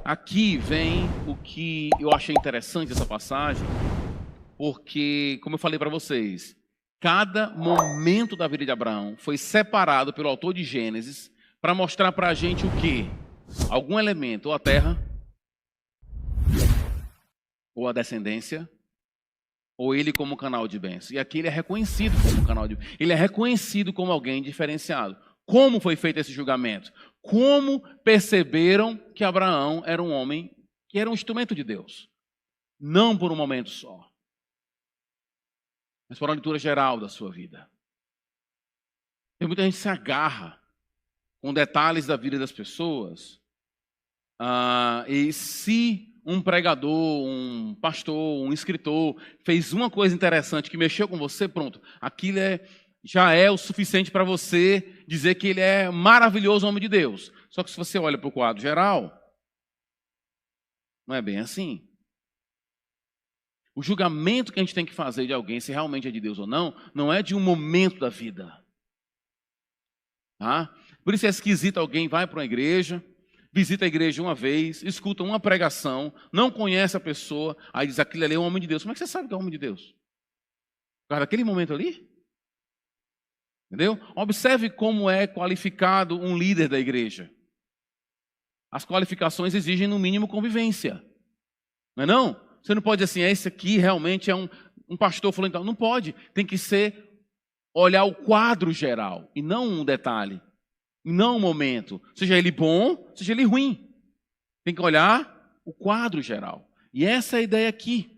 Aqui vem o que eu achei interessante essa passagem, porque, como eu falei para vocês, cada momento da vida de Abraão foi separado pelo autor de Gênesis para mostrar para a gente o quê? Algum elemento, ou a terra, ou a descendência, ou ele como canal de bênção. E aqui ele é reconhecido como canal de bênção. Ele é reconhecido como alguém diferenciado. Como foi feito esse julgamento? Como perceberam que Abraão era um homem que era um instrumento de Deus? Não por um momento só, mas por uma leitura geral da sua vida. Tem muita gente que se agarra com detalhes da vida das pessoas. E se um pregador, um pastor, um escritor fez uma coisa interessante que mexeu com você, pronto, aquilo já é o suficiente para você dizer que ele é maravilhoso homem de Deus. Só que se você olha para o quadro geral, não é bem assim. O julgamento que a gente tem que fazer de alguém, se realmente é de Deus ou não, não é de um momento da vida. Tá? Por isso é esquisito alguém vai para uma igreja, visita a igreja uma vez, escuta uma pregação, não conhece a pessoa, aí diz, aquilo ali é um homem de Deus. Como é que você sabe que é um homem de Deus? Por causa daquele momento ali? Entendeu? Observe como é qualificado um líder da igreja. As qualificações exigem, no mínimo, convivência. Não é não? Você não pode dizer assim, esse aqui realmente é um pastor falando, então, não pode. Tem que olhar o quadro geral, e não um detalhe, e não um momento. Seja ele bom, seja ele ruim. Tem que olhar o quadro geral. E essa é a ideia aqui.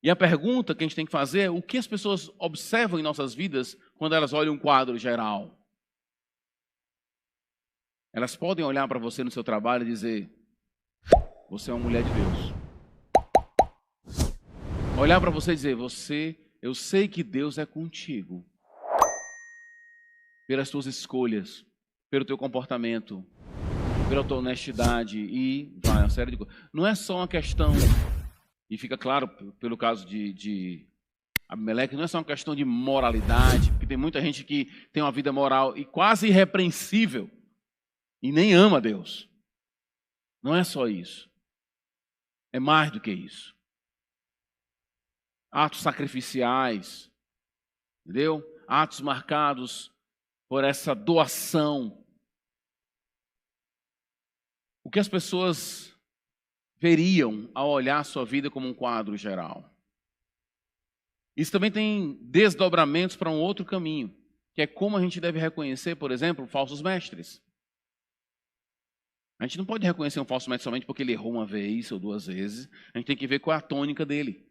E a pergunta que a gente tem que fazer é, o que as pessoas observam em nossas vidas quando elas olham um quadro geral? Elas podem olhar para você no seu trabalho e dizer, você é uma mulher de Deus. Olhar para você e dizer, eu sei que Deus é contigo. Pelas tuas escolhas, pelo teu comportamento, pela tua honestidade e vai, uma série de coisas. Não é só uma questão, e fica claro pelo caso de Abimeleque, não é só uma questão de moralidade, porque tem muita gente que tem uma vida moral e quase irrepreensível e nem ama Deus. Não é só isso. É mais do que isso. Atos sacrificiais, entendeu? Atos marcados por essa doação. O que as pessoas veriam ao olhar a sua vida como um quadro geral. Isso também tem desdobramentos para um outro caminho, que é como a gente deve reconhecer, por exemplo, falsos mestres. A gente não pode reconhecer um falso mestre somente porque ele errou uma vez ou duas vezes. A gente tem que ver qual é a tônica dele.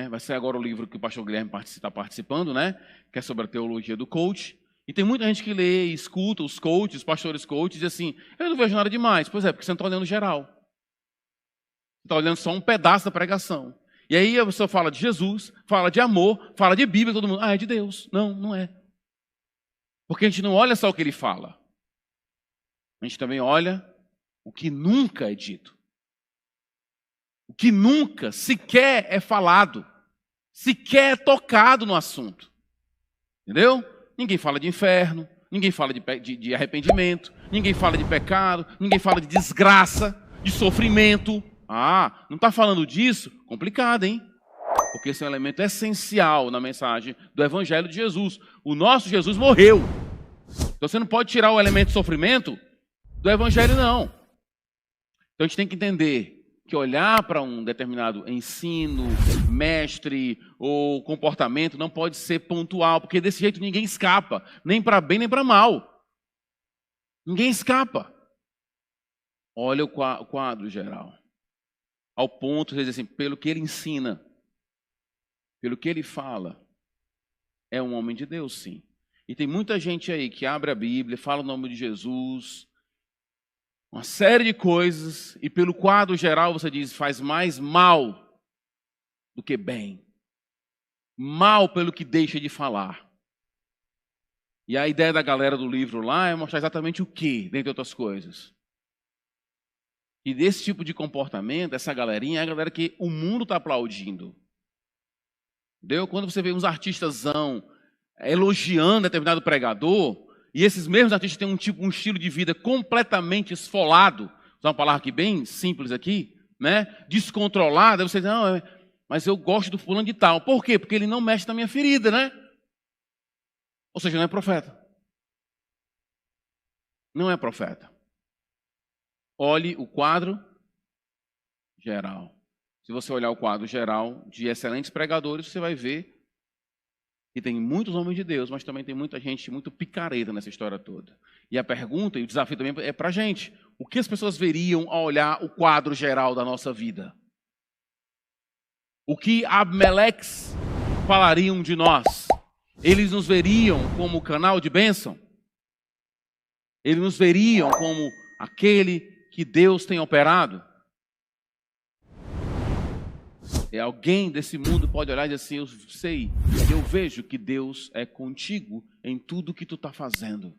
Vai ser agora o livro que o pastor Guilherme está participando, né? Que é sobre a teologia do coach. E tem muita gente que lê e escuta os coaches, os pastores coaches, e diz assim, eu não vejo nada demais. Pois é, porque você não está olhando geral. Você está olhando só um pedaço da pregação. E aí a pessoa fala de Jesus, fala de amor, fala de Bíblia, todo mundo, é de Deus. Não, não é. Porque a gente não olha só o que ele fala. A gente também olha o que nunca é dito. O que nunca sequer é falado. Sequer é tocado no assunto. Entendeu? Ninguém fala de inferno, ninguém fala de arrependimento, ninguém fala de pecado, ninguém fala de desgraça, de sofrimento. Não está falando disso? Complicado, hein? Porque esse é um elemento essencial na mensagem do Evangelho de Jesus. O nosso Jesus morreu. Então você não pode tirar o elemento de sofrimento do Evangelho, não. Então a gente tem que entender que olhar para um determinado ensino, mestre ou comportamento não pode ser pontual, porque desse jeito ninguém escapa, nem para bem nem para mal. Ninguém escapa. Olha o quadro geral. Ao ponto de dizer assim, pelo que ele ensina, pelo que ele fala, é um homem de Deus, sim. E tem muita gente aí que abre a Bíblia, fala o nome de Jesus, uma série de coisas, e pelo quadro geral você diz, faz mais mal do que bem. Mal pelo que deixa de falar. E a ideia da galera do livro lá é mostrar exatamente o que, dentre outras coisas. E desse tipo de comportamento, essa galerinha é a galera que o mundo está aplaudindo. Entendeu? Quando você vê uns artistasão elogiando determinado pregador, e esses mesmos artistas têm um estilo de vida completamente esfolado, vou usar uma palavra aqui bem simples aqui, né? Descontrolada, você diz, não, mas eu gosto do fulano de tal. Por quê? Porque ele não mexe na minha ferida, né? Ou seja, não é profeta. Não é profeta. Olhe o quadro geral. Se você olhar o quadro geral de excelentes pregadores, você vai ver que tem muitos homens de Deus, mas também tem muita gente muito picareta nessa história toda. E a pergunta e o desafio também é para a gente. O que as pessoas veriam ao olhar o quadro geral da nossa vida? O que Abimeleques falariam de nós? Eles nos veriam como canal de bênção? Eles nos veriam como aquele que Deus tem operado? Alguém desse mundo pode olhar e dizer assim, eu vejo que Deus é contigo em tudo que tu está fazendo.